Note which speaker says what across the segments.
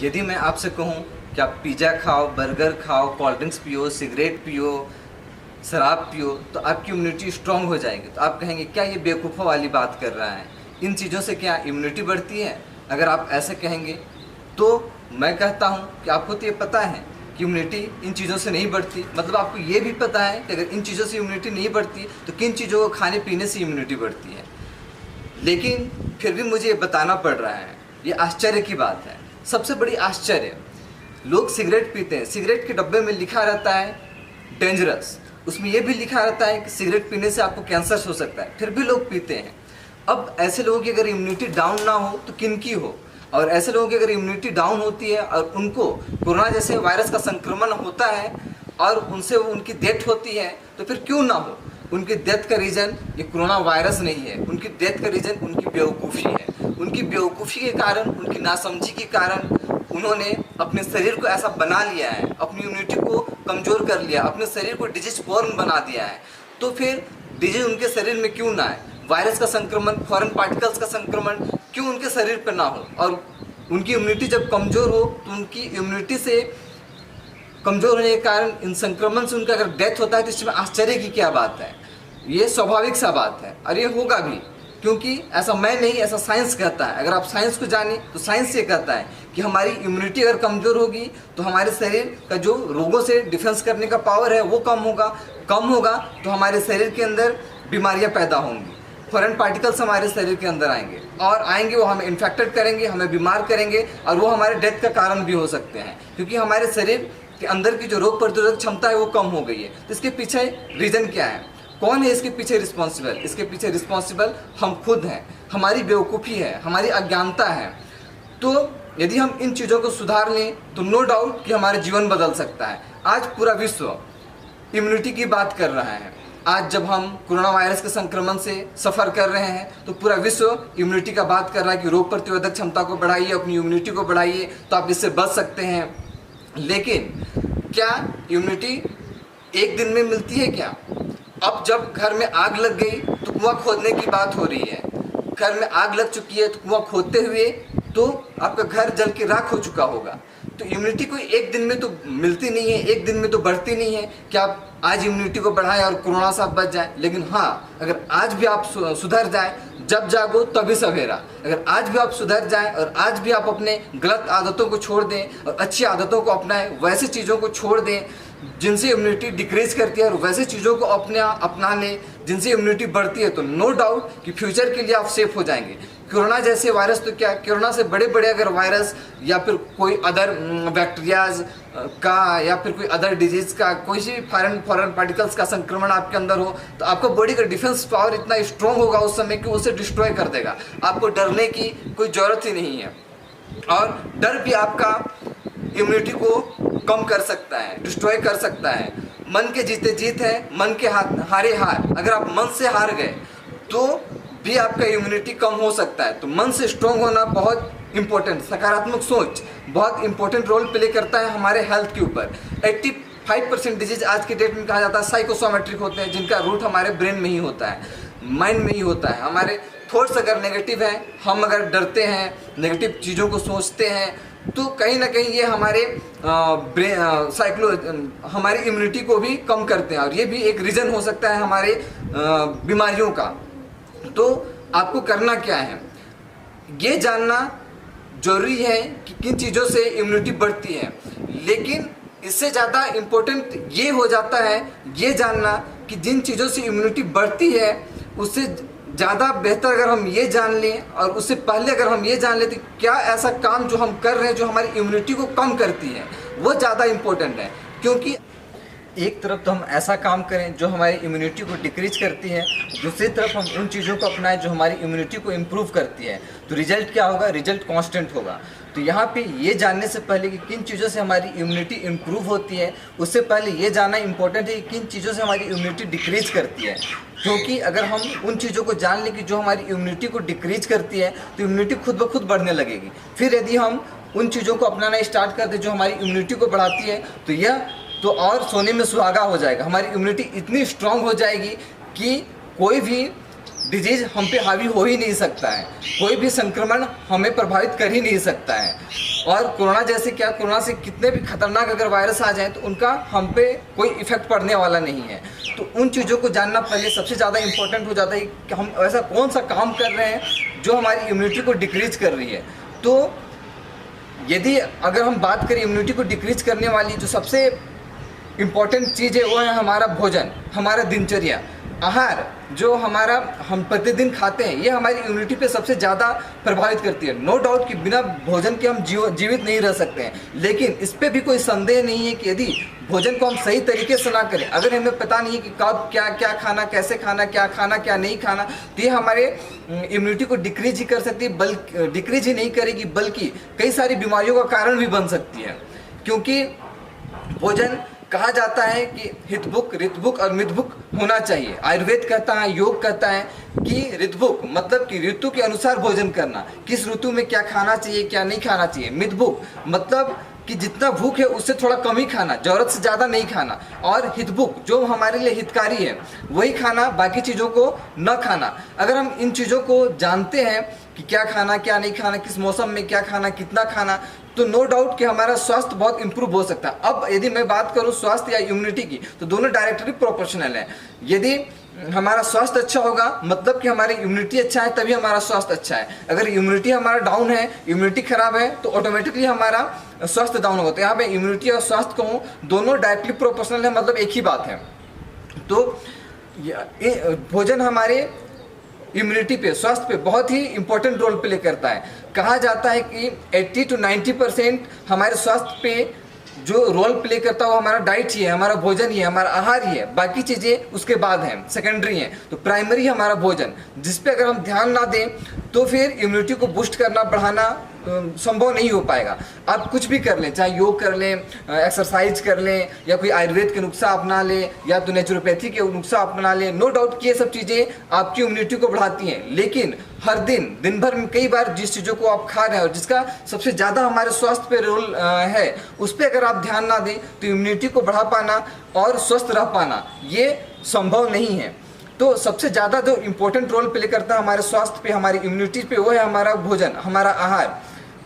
Speaker 1: यदि मैं आपसे कहूँ कि आप पिज़्ज़ा खाओ, बर्गर खाओ, कोल्ड ड्रिंक्स पियो, सिगरेट पियो, शराब पियो, तो आपकी इम्यूनिटी स्ट्रांग हो जाएगी। तो आप कहेंगे क्या ये बेवकूफ़ों वाली बात कर रहा है, इन चीज़ों से क्या इम्यूनिटी बढ़ती है? अगर आप ऐसे कहेंगे तो मैं कहता हूँ कि आपको तो ये पता है कि इम्यूनिटी इन चीज़ों से नहीं बढ़ती। मतलब आपको ये भी पता है कि अगर इन चीज़ों से इम्यूनिटी नहीं बढ़ती तो किन चीज़ों को खाने पीने से इम्यूनिटी बढ़ती है। लेकिन फिर भी मुझे ये बताना पड़ रहा है, ये आश्चर्य की बात है। सबसे बड़ी आश्चर्य, लोग सिगरेट पीते हैं, सिगरेट के डब्बे में लिखा रहता है डेंजरस, उसमें यह भी लिखा रहता है कि सिगरेट पीने से आपको कैंसर हो सकता है, फिर भी लोग पीते हैं। अब ऐसे लोगों की अगर इम्यूनिटी डाउन ना हो तो किन की हो? और ऐसे लोगों की अगर इम्यूनिटी डाउन होती है और उनको कोरोना जैसे वायरस का संक्रमण होता है और उनसे उनकी डेथ होती है, तो फिर क्यों ना हो? उनकी डेथ का रीज़न ये कोरोना वायरस नहीं है, उनकी डेथ का रीज़न उनकी बेवकूफ़ी है। उनकी बेवकूफ़ी के कारण, उनकी नासमझी के कारण उन्होंने अपने शरीर को ऐसा बना लिया है, अपनी इम्यूनिटी को कमज़ोर कर लिया, अपने शरीर को डिजीज फॉर्म बना दिया है। तो फिर डिजीज उनके शरीर में क्यों ना आए? वायरस का संक्रमण, फॉरेन पार्टिकल्स का संक्रमण क्यों उनके शरीर पर ना हो? और उनकी इम्यूनिटी जब कमज़ोर हो तो उनकी इम्यूनिटी से कमज़ोर होने के कारण इन संक्रमण से उनका अगर डेथ होता है तो इसमें आश्चर्य की क्या बात है? ये स्वाभाविक सा बात है और ये होगा भी, क्योंकि ऐसा मैं नहीं, ऐसा साइंस कहता है। अगर आप साइंस को जाने तो साइंस ये कहता है कि हमारी इम्यूनिटी अगर कमज़ोर होगी तो हमारे शरीर का जो रोगों से डिफेंस करने का पावर है वो कम होगा तो हमारे शरीर के अंदर बीमारियां पैदा होंगी, फॉरेन पार्टिकल्स हमारे शरीर के अंदर आएंगे और वो हमें इन्फेक्टेड करेंगे, हमें बीमार करेंगे और वो हमारे डेथ का कारण भी हो सकते हैं, क्योंकि हमारे शरीर के अंदर की जो रोग प्रतिरोधक क्षमता है वो कम हो गई है। तो इसके पीछे रीज़न क्या है? कौन है इसके पीछे रिस्पॉन्सिबल? इसके पीछे रिस्पॉन्सिबल हम खुद हैं, हमारी बेवकूफ़ी है, हमारी अज्ञानता है। तो यदि हम इन चीज़ों को सुधार लें तो नो डाउट कि हमारा जीवन बदल सकता है। आज पूरा विश्व इम्यूनिटी की बात कर रहा है। आज जब हम कोरोना वायरस के संक्रमण से सफ़र कर रहे हैं तो पूरा विश्व इम्यूनिटी का बात कर रहा है कि रोग प्रतिरोधक क्षमता को बढ़ाइए, अपनी इम्यूनिटी को बढ़ाइए तो आप इससे बच सकते हैं। लेकिन क्या इम्यूनिटी एक दिन में मिलती है क्या? अब जब घर में आग लग गई तो कुआं खोदने की बात हो रही है। घर में आग लग चुकी है तो कुआं खोदते हुए तो आपका घर जल के राख हो चुका होगा। तो इम्यूनिटी कोई एक दिन में तो मिलती नहीं है, एक दिन में तो बढ़ती नहीं है कि आप आज इम्यूनिटी को बढ़ाएं और कोरोना से आप बच जाएं। लेकिन हाँ, अगर आज भी आप सुधर जाएं, जब जागो तभी सवेरा, अगर आज भी आप सुधर जाएं और आज भी आप अपने गलत आदतों को छोड़ दें और अच्छी आदतों को अपनाएं, वैसे चीज़ों को छोड़ दें जिनसे इम्यूनिटी डिक्रीज करती है और वैसे चीज़ों को अपना लें जिनसे इम्यूनिटी बढ़ती है, तो नो डाउट कि फ्यूचर के लिए आप सेफ हो जाएंगे। कोरोना जैसे वायरस तो क्या, कोरोना से बड़े बड़े अगर वायरस या फिर कोई अदर बैक्टीरियाज का या फिर कोई अदर डिजीज़ का कोई भी फॉरेन पार्टिकल्स का संक्रमण आपके अंदर हो तो आपका बॉडी का डिफेंस पावर इतना स्ट्रॉन्ग होगा उस समय कि उसे डिस्ट्रॉय कर देगा। आपको डरने की कोई ज़रूरत ही नहीं है। और डर भी आपका इम्यूनिटी को कम कर सकता है, डिस्ट्रॉय कर सकता है। मन के जीते जीत है, मन के हारे हार। अगर आप मन से हार गए तो भी आपका इम्यूनिटी कम हो सकता है। तो मन से स्ट्रॉन्ग होना बहुत इंपॉर्टेंट, सकारात्मक सोच बहुत इंपॉर्टेंट रोल प्ले करता है हमारे हेल्थ के ऊपर। 85% डिजीज आज के डेट में कहा जाता है साइकोसोमेट्रिक होते हैं, जिनका रूट हमारे ब्रेन में ही होता है, माइंड में ही होता है। हमारे थॉट्स अगर नेगेटिव हैं, हम अगर डरते हैं, नेगेटिव चीज़ों को सोचते हैं, तो कहीं ना कहीं ये हमारे हमारी इम्यूनिटी को भी कम करते हैं और ये भी एक रीज़न हो सकता है हमारे बीमारियों का। तो आपको करना क्या है, ये जानना जरूरी है कि किन चीज़ों से इम्यूनिटी बढ़ती है। लेकिन इससे ज़्यादा इम्पोर्टेंट ये हो जाता है ये जानना कि जिन चीज़ों से इम्यूनिटी बढ़ती है उससे ज़्यादा बेहतर अगर हम ये जान लें और उससे पहले अगर हम ये जान लें तो क्या ऐसा काम जो हम कर रहे हैं जो हमारी इम्यूनिटी को कम करती है, वो ज़्यादा इम्पोर्टेंट है। क्योंकि एक तरफ तो हम ऐसा काम करें जो हमारी इम्यूनिटी को डिक्रीज करती है, दूसरी तरफ हम उन चीज़ों को अपनाएं जो हमारी इम्यूनिटी को इम्प्रूव करती है, तो रिजल्ट क्या होगा? रिजल्ट कांस्टेंट होगा। तो यहाँ पे ये जानने से पहले कि किन चीज़ों से हमारी इम्यूनिटी इम्प्रूव होती है, उससे पहले ये जानना इंपॉर्टेंट है कि किन चीज़ों से हमारी इम्यूनिटी डिक्रीज करती है। क्योंकि अगर हम उन चीज़ों को जान लें कि जो हमारी इम्यूनिटी को डिक्रीज करती है तो इम्यूनिटी खुद ब खुद बढ़ने लगेगी। फिर यदि हम उन चीज़ों को अपनाना स्टार्ट कर दें जो हमारी इम्यूनिटी को बढ़ाती है तो यह तो और सोने में सुहागा हो जाएगा। हमारी इम्यूनिटी इतनी स्ट्रांग हो जाएगी कि कोई भी डिजीज हम पे हावी हो ही नहीं सकता है, कोई भी संक्रमण हमें प्रभावित कर ही नहीं सकता है। और कोरोना जैसे क्या, कोरोना से कितने भी खतरनाक अगर वायरस आ जाए तो उनका हम पे कोई इफेक्ट पड़ने वाला नहीं है। तो उन चीज़ों को जानना पहले सबसे ज़्यादा इम्पोर्टेंट हो जाता है कि हम ऐसा कौन सा काम कर रहे हैं जो हमारी इम्यूनिटी को डिक्रीज कर रही है। तो यदि अगर हम बात करें इम्यूनिटी को डिक्रीज करने वाली जो सबसे इम्पॉर्टेंट चीज़ है वो है हमारा भोजन, हमारा दिनचर्या, आहार जो हमारा हम प्रतिदिन खाते हैं, ये हमारी इम्यूनिटी पे सबसे ज़्यादा प्रभावित करती है। नो डाउट कि बिना भोजन के हम जीवित नहीं रह सकते हैं, लेकिन इस पर भी कोई संदेह नहीं है कि यदि भोजन को हम सही तरीके से ना करें, अगर हमें पता नहीं है कि कब क्या क्या खाना, कैसे खाना, क्या खाना क्या नहीं खाना, तो ये हमारे इम्यूनिटी को डिक्रीज ही कर सकती है, बल्कि डिक्रीज ही नहीं करेगी बल्कि कई सारी बीमारियों का कारण भी बन सकती है। क्योंकि भोजन कहा जाता है कि हितभुक, ऋतभुक और मितभुक होना चाहिए। आयुर्वेद कहता है, योग कहता है कि ऋतभुक मतलब कि ऋतु के अनुसार भोजन करना, किस ऋतु में क्या खाना चाहिए क्या नहीं खाना चाहिए। मितभुक मतलब कि जितना भूख है उससे थोड़ा कम ही खाना, जरूरत से ज़्यादा नहीं खाना। और हितभुक जो हमारे लिए हितकारी है वही खाना, बाकी चीज़ों को न खाना। अगर हम इन चीज़ों को जानते हैं कि क्या खाना क्या नहीं खाना, किस मौसम में क्या खाना, कितना खाना, तो नो डाउट कि हमारा स्वास्थ्य बहुत इंप्रूव हो सकता है। अब यदि मैं बात करूं स्वास्थ्य या इम्यूनिटी की, तो दोनों डायरेक्टली प्रोपोर्शनल है। यदि हमारा स्वास्थ्य अच्छा होगा मतलब कि हमारी इम्यूनिटी अच्छा है, तभी हमारा स्वास्थ्य अच्छा है। अगर इम्यूनिटी हमारा डाउन है, इम्यूनिटी खराब है, तो ऑटोमेटिकली हमारा स्वास्थ्य डाउन होगा। तो यहाँ पे इम्यूनिटी और स्वास्थ्य कहूँ दोनों डायरेक्टली प्रोपोर्शनल है, मतलब एक ही बात है। तो भोजन हमारे इम्यूनिटी पे, स्वास्थ्य पे बहुत ही इंपॉर्टेंट रोल प्ले करता है। कहा जाता है कि 80 to 90% हमारे स्वास्थ्य पे जो रोल प्ले करता है वो हमारा डाइट ही है, हमारा भोजन ही है, हमारा आहार ही है। बाकी चीज़ें उसके बाद हैं, सेकेंडरी हैं। तो प्राइमरी हमारा भोजन, जिस पे अगर हम ध्यान ना दें तो फिर इम्यूनिटी को बूस्ट करना, बढ़ाना संभव नहीं हो पाएगा। आप कुछ भी कर लें, चाहे योग कर लें, एक्सरसाइज कर लें, या कोई आयुर्वेद के नुस्खा अपना लें, या तो नेचुरोपैथी के नुस्खा अपना लें, नो डाउट कि ये सब चीज़ें आपकी इम्यूनिटी को बढ़ाती हैं। लेकिन हर दिन भर में कई बार जिस चीज़ों को आप खा रहे हैं और जिसका सबसे ज़्यादा हमारे स्वास्थ्य पे रोल है, उस पर अगर आप ध्यान ना दें तो इम्यूनिटी को बढ़ा पाना और स्वस्थ रह पाना ये संभव नहीं है। तो सबसे ज़्यादा जो इम्पोर्टेंट रोल प्ले करता है हमारे स्वास्थ्य पे, हमारी इम्यूनिटी पे, वो है हमारा भोजन, हमारा आहार।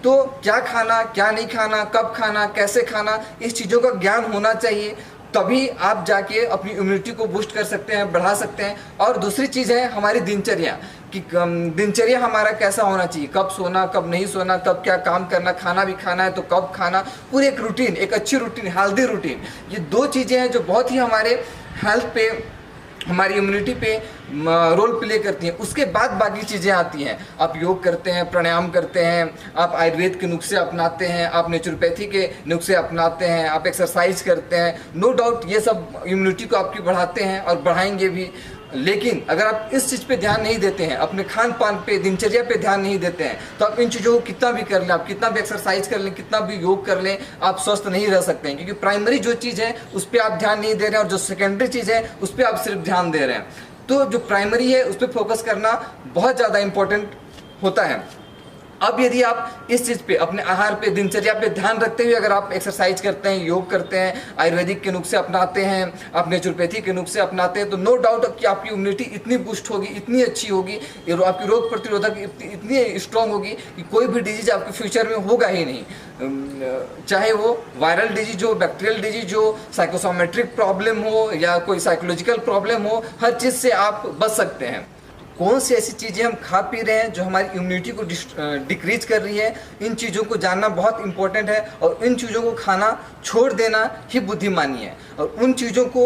Speaker 1: तो क्या खाना क्या नहीं खाना, कब खाना, कैसे खाना, इस चीज़ों का ज्ञान होना चाहिए, तभी आप जाके अपनी इम्यूनिटी को बूस्ट कर सकते हैं, बढ़ा सकते हैं। और दूसरी चीज़ है हमारी दिनचर्या, कि दिनचर्या हमारा कैसा होना चाहिए, कब सोना, कब नहीं सोना, कब क्या काम करना, खाना भी खाना है तो कब खाना, पूरी एक रूटीन, एक अच्छी रूटीन, हेल्दी रूटीन। ये दो चीज़ें हैं जो बहुत ही हमारे हेल्थ पे, हमारी इम्यूनिटी पे रोल प्ले करती हैं। उसके बाद बाकी चीज़ें आती हैं। आप योग करते हैं, प्राणायाम करते हैं, आप आयुर्वेद के नुस्खे अपनाते हैं, आप नेचुरोपैथी के नुस्खे अपनाते हैं, आप एक्सरसाइज करते हैं, नो डाउट ये सब इम्यूनिटी को आपकी बढ़ाते हैं और बढ़ाएंगे भी। लेकिन अगर आप इस चीज़ पे ध्यान नहीं देते हैं, अपने खान पान पे, दिनचर्या पे ध्यान नहीं देते हैं, तो आप इन चीज़ों को कितना भी कर लें, आप कितना भी एक्सरसाइज कर लें, कितना भी योग कर लें, आप स्वस्थ नहीं रह सकते हैं। क्योंकि प्राइमरी जो चीज़ है उस पर आप ध्यान नहीं दे रहे हैं, और जो सेकेंडरी चीज़ है उस पर आप सिर्फ ध्यान दे रहे हैं। तो जो प्राइमरी है उस पर फोकस करना बहुत ज़्यादा इंपॉर्टेंट होता है। अब यदि आप इस चीज़ पे, अपने आहार पे, दिनचर्या पे ध्यान रखते हुए अगर आप एक्सरसाइज करते हैं, योग करते हैं, आयुर्वेदिक के नुस्खे अपनाते हैं, आप नेचुरोपैथी के नुस्खे अपनाते हैं, तो नो डाउट कि आपकी इम्यूनिटी इतनी बूस्ट होगी, इतनी अच्छी होगी, आपकी रोग प्रतिरोधक इतनी स्ट्रांग होगी कि कोई भी डिजीज आपके फ्यूचर में होगा ही नहीं। चाहे वो वायरल डिजीज हो, बैक्टीरियल डिजीज हो, साइकोसोमेट्रिक प्रॉब्लम हो, या कोई साइकोलॉजिकल प्रॉब्लम हो, हर चीज़ से आप बच सकते हैं। कौन सी ऐसी चीज़ें हम खा पी रहे हैं जो हमारी इम्यूनिटी को डिक्रीज कर रही है, इन चीज़ों को जानना बहुत इंपॉर्टेंट है। और इन चीज़ों को खाना छोड़ देना ही बुद्धिमानी है। और उन चीज़ों को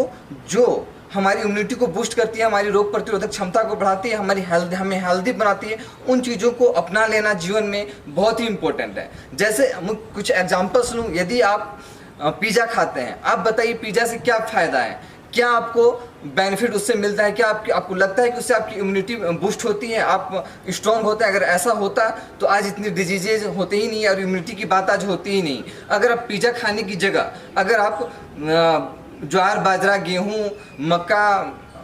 Speaker 1: जो हमारी इम्यूनिटी को बूस्ट करती है, हमारी रोग प्रतिरोधक क्षमता को बढ़ाती है, हमें हेल्दी बनाती है, उन चीज़ों को अपना लेना जीवन में बहुत ही इंपॉर्टेंट है। जैसे कुछ एग्जाम्पल्स लूँ, यदि आप पिज़्ज़ा खाते हैं, आप बताइए पिज़्ज़ा से क्या फ़ायदा है, क्या आपको बेनिफिट उससे मिलता है, क्या आपको लगता है कि उससे आपकी इम्यूनिटी बूस्ट होती है, आप स्ट्रॉन्ग होते हैं? अगर ऐसा होता तो आज इतनी डिजीजेज होते ही नहीं और इम्यूनिटी की बात आज होती ही नहीं। अगर आप पिज़्ज़ा खाने की जगह अगर आप ज्वार, बाजरा, गेहूँ, मक्का,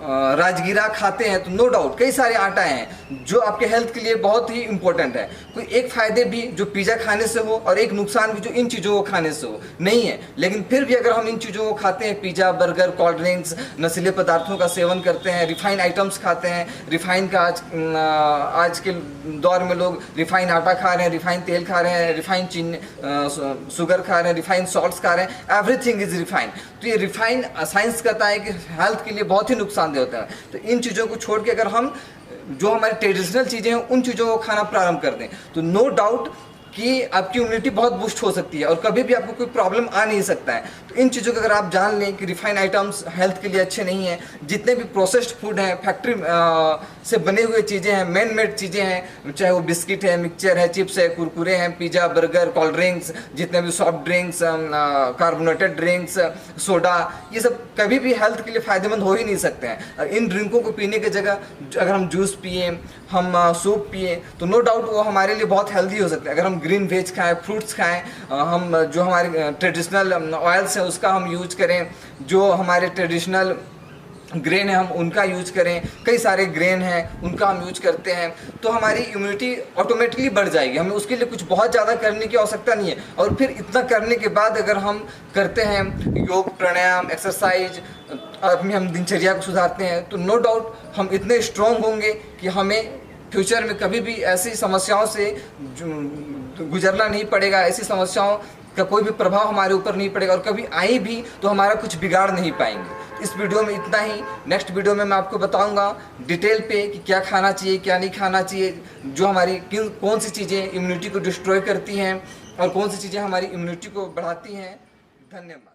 Speaker 1: राजगीरा खाते हैं तो नो डाउट कई सारे आटा हैं जो आपके हेल्थ के लिए बहुत ही इंपॉर्टेंट है। कोई एक फ़ायदे भी जो पिज़्ज़ा खाने से हो और एक नुकसान भी जो इन चीज़ों को खाने से हो नहीं है। लेकिन फिर भी अगर हम इन चीज़ों को खाते हैं, पिज़्ज़ा, बर्गर, कोल्ड ड्रिंक्स, नशीले पदार्थों का सेवन करते हैं, रिफाइंड आइटम्स खाते हैं, रिफाइंड का आज के दौर में लोग रिफाइंड आटा खा रहे हैं, रिफाइंड तेल खा रहे हैं, रिफाइंड चीनी, शुगर खा रहे हैं, रिफाइंड सॉल्ट्स खा रहे हैं, एवरीथिंग इज रिफाइंड। तो ये रिफाइंड साइंस कहता है कि हेल्थ के लिए बहुत ही नुकसानदेह होता है। तो इन चीज़ों को छोड़ के अगर हम जो हमारी ट्रेडिशनल चीज़ें हैं उन चीज़ों को खाना प्रारंभ कर दें तो नो डाउट कि आपकी इम्यूनिटी बहुत बूस्ट हो सकती है और कभी भी आपको कोई प्रॉब्लम आ नहीं सकता है। तो इन चीज़ों को अगर आप जान लें कि रिफाइंड आइटम्स हेल्थ के लिए अच्छे नहीं हैं, जितने भी प्रोसेस्ड फूड हैं, फैक्ट्री से बने हुए चीज़ें हैं, मैन मेड चीज़ें हैं, चाहे वो बिस्किट है, मिक्सचर है, चिप्स है, कुरकुरे हैं, पिज़्ज़ा, बर्गर, कोल्ड ड्रिंक्स, जितने भी soft drinks, carbonated drinks, soda, ये सब कभी भी हेल्थ के लिए फ़ायदेमंद हो ही नहीं सकते हैं। इन ड्रिंकों को पीने की जगह अगर हम जूस पिए, हम सूप पिए तो नो डाउट वो हमारे लिए बहुत हेल्दी हो सकता है। अगर हम ग्रीन वेज खाएं, फ्रूट्स खाएं, हम जो हमारे ट्रेडिशनल ऑयल्स हैं उसका हम यूज करें, जो हमारे ट्रेडिशनल ग्रेन है हम उनका यूज करें, कई सारे ग्रेन हैं उनका हम यूज करते हैं तो हमारी इम्यूनिटी ऑटोमेटिकली बढ़ जाएगी। हमें उसके लिए कुछ बहुत ज़्यादा करने की आवश्यकता नहीं है। और फिर इतना करने के बाद अगर हम करते हैं योग, प्राणायाम, एक्सरसाइज, अपनी हम दिनचर्या को सुधारते हैं तो नो डाउट हम इतने स्ट्रॉन्ग होंगे कि हमें फ्यूचर में कभी भी ऐसी समस्याओं से गुजरना नहीं पड़ेगा, ऐसी समस्याओं का कोई भी प्रभाव हमारे ऊपर नहीं पड़ेगा और कभी आई भी तो हमारा कुछ बिगाड़ नहीं पाएंगे। इस वीडियो में इतना ही। नेक्स्ट वीडियो में मैं आपको बताऊंगा डिटेल पे कि क्या खाना चाहिए, क्या नहीं खाना चाहिए, जो हमारी कौन सी चीज़ें इम्यूनिटी को डिस्ट्रॉय करती हैं और कौन सी चीज़ें हमारी इम्यूनिटी को बढ़ाती हैं। धन्यवाद।